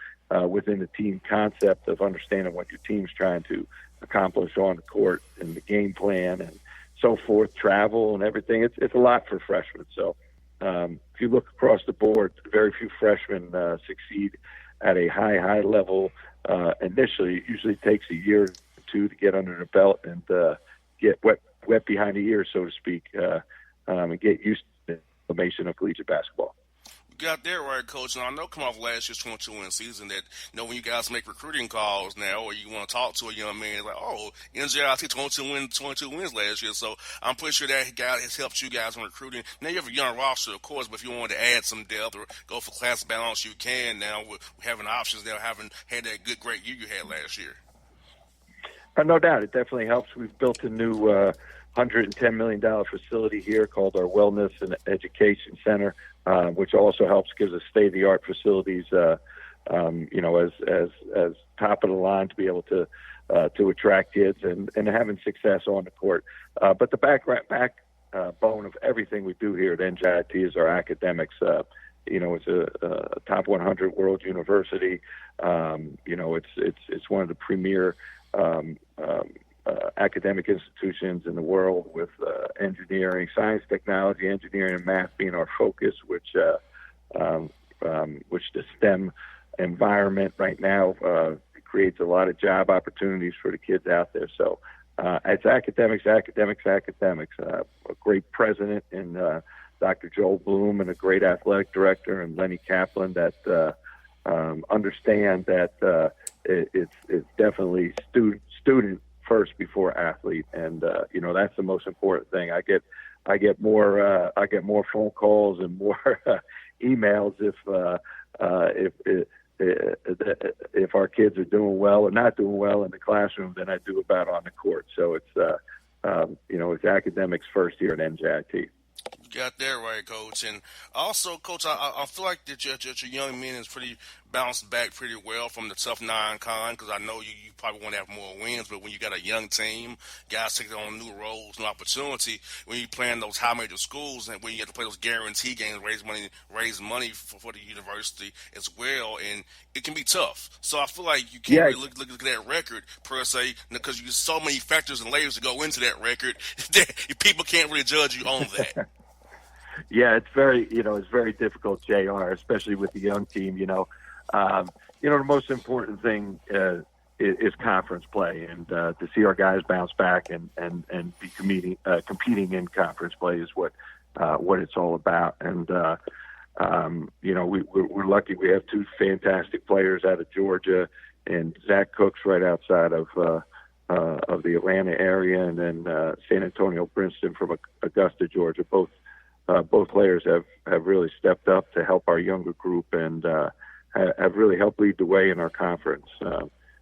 within the team concept of understanding what your team's trying to accomplish on the court and the game plan and so forth, travel and everything. It's a lot for freshmen. So if you look across the board, very few freshmen succeed at a high level initially. It usually takes a year or two to get under the belt and get wet behind the ears, so to speak, and get used to the formation of collegiate basketball. You got that right, Coach. And I know come off last year's 22-win season that, when you guys make recruiting calls now or you want to talk to a young man, like, oh, NJIT 22 wins last year. So I'm pretty sure that guy has helped you guys in recruiting. Now you have a young roster, of course, but if you want to add some depth or go for class balance, you can now with having options now, having had that great year you had last year. No doubt. It definitely helps. We've built a new $110 million facility here called our Wellness and Education Center, which also helps, gives us state-of-the-art facilities, as top of the line to be able to attract kids and having success on the court. But the backbone of everything we do here at NJIT is our academics. It's a top 100 world university. It's one of the premier academic institutions in the world, with engineering, science, technology, engineering, and math being our focus, which the STEM environment right now creates a lot of job opportunities for the kids out there. So it's academics. A great president in Dr. Joel Bloom, and a great athletic director and Lenny Kaplan that understand that it's definitely student first before athlete, and that's the most important thing. I get more phone calls and more emails if our kids are doing well or not doing well in the classroom than I do about on the court. So it's academics first here at NJIT. You got that right, Coach. And also, Coach, I feel like that your young men is pretty bounced back pretty well from the tough non-con, because I know you probably want to have more wins, but when you got a young team, guys taking on new roles, new opportunity, when you play in those high major schools and when you have to play those guarantee games, raise money for the university as well, and it can be tough. So I feel like you can't really look at that record per se, because there's so many factors and layers that go into that record that people can't really judge you on that. Yeah, it's very difficult, JR, especially with the young team. The most important thing is conference play, and to see our guys bounce back and be competing in conference play is what it's all about. And we're lucky we have two fantastic players out of Georgia, and Zach Cooks right outside of the Atlanta area, and then San Antonio Princeton from Augusta, Georgia. Both players have really stepped up to help our younger group and have really helped lead the way in our conference.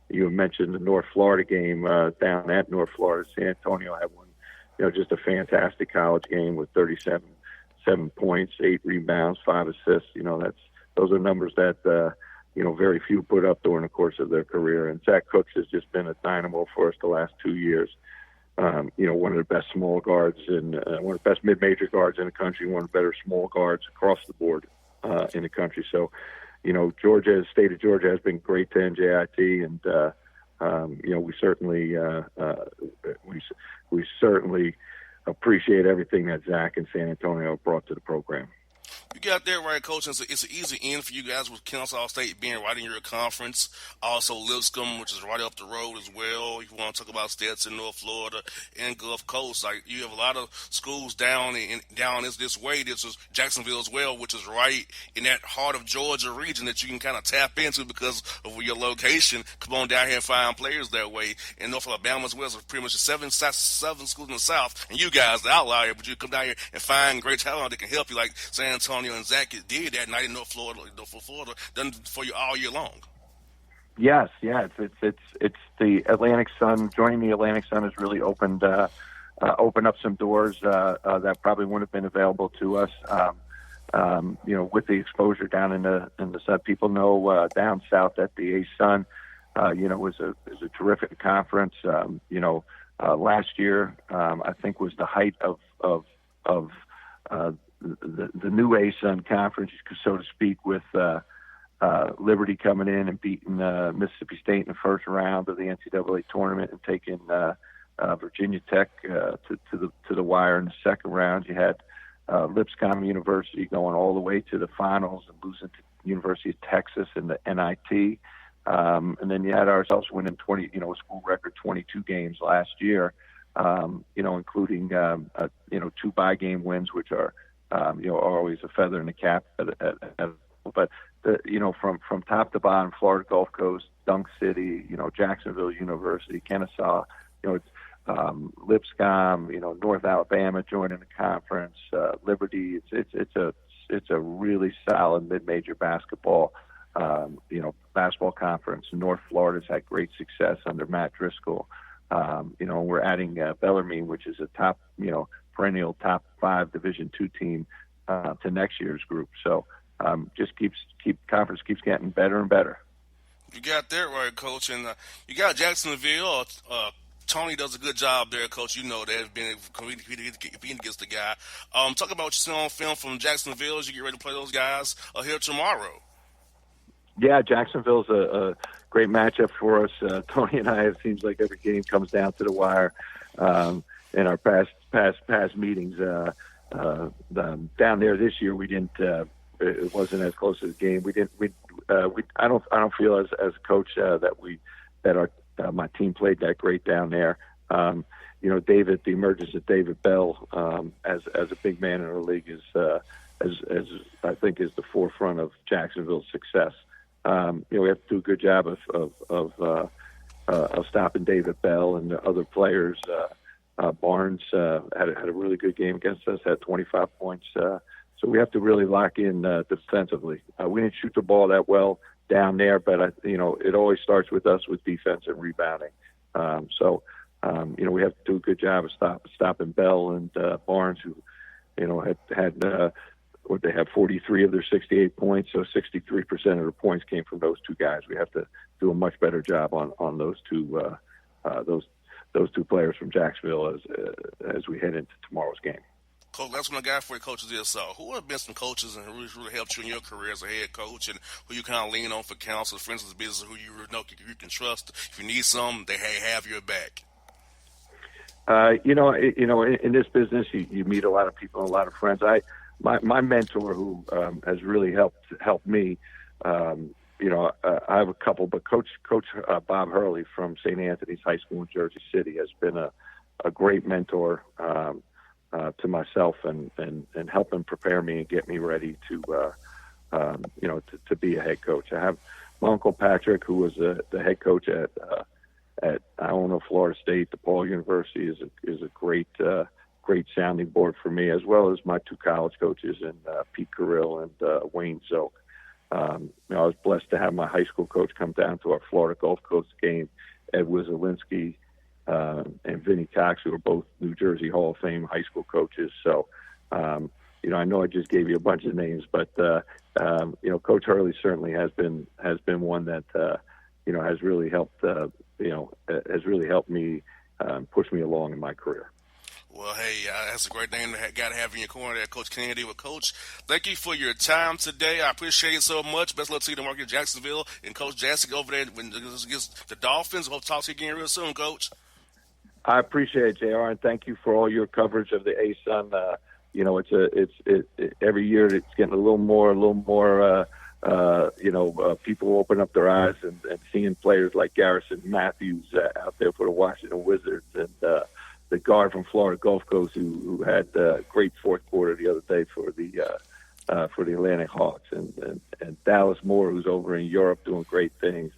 You mentioned the North Florida game down at North Florida. San Antonio had one, just a fantastic college game with 37 points, 8 rebounds, 5 assists. Those are numbers that very few put up during the course of their career. And Zach Cooks has just been a dynamo for us the last 2 years. One of the best small guards and one of the best mid-major guards in the country, one of the better small guards across the board in the country. So, the state of Georgia has been great to NJIT, and we certainly appreciate everything that Zach and San Antonio brought to the program. You got that right, Coach. It's an easy in for you guys with Kennesaw State being right in your conference. Also, Lipscomb, which is right up the road as well. If you want to talk about Stetson, North Florida, and Gulf Coast, like you have a lot of schools down this way. This is Jacksonville as well, which is right in that heart of Georgia region that you can kind of tap into because of your location. Come on down here and find players that way. And North Alabama as well, so pretty much the seven schools in the South, and you guys the outlier, but you come down here and find great talent that can help you, like San Antonio and Zach did that night in North Florida, done for you all year long. Yes, it's the Atlantic Sun. Joining the Atlantic Sun has really opened up some doors that probably wouldn't have been available to us. with the exposure down in the Sun, people know down south that the A-Sun, was a terrific conference. Last year, I think was the height of the new A-Sun conference, so to speak, with Liberty coming in and beating Mississippi State in the first round of the NCAA tournament and taking Virginia Tech to the wire in the second round. You had Lipscomb University going all the way to the finals and losing to University of Texas in the NIT. And then you had ourselves winning a school record 22 games last year, including, 2 bye-game wins, which are always a feather in the cap. But, from top to bottom, Florida Gulf Coast, Dunk City, Jacksonville University, Kennesaw, Lipscomb, North Alabama joining the conference, Liberty. It's a really solid mid-major basketball conference. North Florida's had great success under Matt Driscoll. We're adding Bellarmine, which is a top, perennial top 5 Division II team to next year's group. So conference keeps getting better and better. You got that right, Coach. And you got Jacksonville. Tony does a good job there, Coach. You know that, being competing against the guy. Talk about what you see on film from Jacksonville as you get ready to play those guys here tomorrow. Yeah, Jacksonville's a great matchup for us. Tony and I, it seems like every game comes down to the wire. In our past meetings, down there this year, we didn't. It wasn't as close as a game. I don't feel as a coach that my team played that great down there. The emergence of David Bell as a big man in our league is I think is the forefront of Jacksonville's success. We have to do a good job of stopping David Bell and the other players. Barnes had a really good game against us, had 25 points. So we have to really lock in defensively. We didn't shoot the ball that well down there, but it always starts with us with defense and rebounding. We have to do a good job of stopping Bell and Barnes, who had they have 43 of their 68 points, so 63% of their points came from those two guys. We have to do a much better job on those two players from Jacksonville as we head into tomorrow's game. Coach, that's what I got for you, coaches. Who have been some coaches and who really helped you in your career as a head coach, and who you kind of lean on for counsel, friends of the business, who you know you can trust? If you need some, they have your back. In this business, you meet a lot of people and a lot of friends. My mentor, who has really helped me, I have a couple, but Coach Bob Hurley from St. Anthony's High School in Jersey City has been a great mentor to myself and helping prepare me and get me ready to be a head coach. I have my Uncle Patrick, who was the head coach at Florida State. DePaul University is a great sounding board for me, as well as my two college coaches, and Pete Carrill and Wayne Zook. I was blessed to have my high school coach come down to our Florida Gulf Coast game, Ed Wizolinsky, and Vinny Cox, who are both New Jersey Hall of Fame high school coaches. So, I know I just gave you a bunch of names, but Coach Hurley certainly has been one that has really helped me push me along in my career. Well, hey, that's a great name to have in your corner there, Coach Kennedy. Well, Coach, thank you for your time today. I appreciate it so much. Best of luck to you tomorrow in Jacksonville, and Coach Jassy over there against the Dolphins. Hope to talk to you again real soon, Coach. I appreciate it, JR, and thank you for all your coverage of the A-Sun. It's every year it's getting a little more. People open up their eyes and seeing players like Garrison Matthews out there for the Washington Wizards, and the guard from Florida Gulf Coast who had a great fourth quarter the other day for the Atlantic Hawks, and Dallas Moore, who's over in Europe doing great things,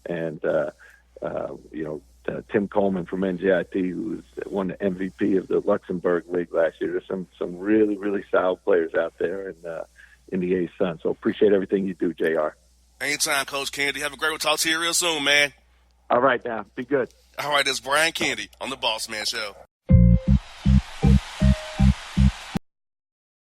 and Tim Coleman from NJIT, who won the MVP of the Luxembourg League last year. There's some really, really solid players out there in the A-Sun. So appreciate everything you do, JR. Anytime, Coach Kennedy. Have a great one. Talk to you real soon, man. All right, now. Be good. All right, this is Brian Kennedy on the Bossman Show.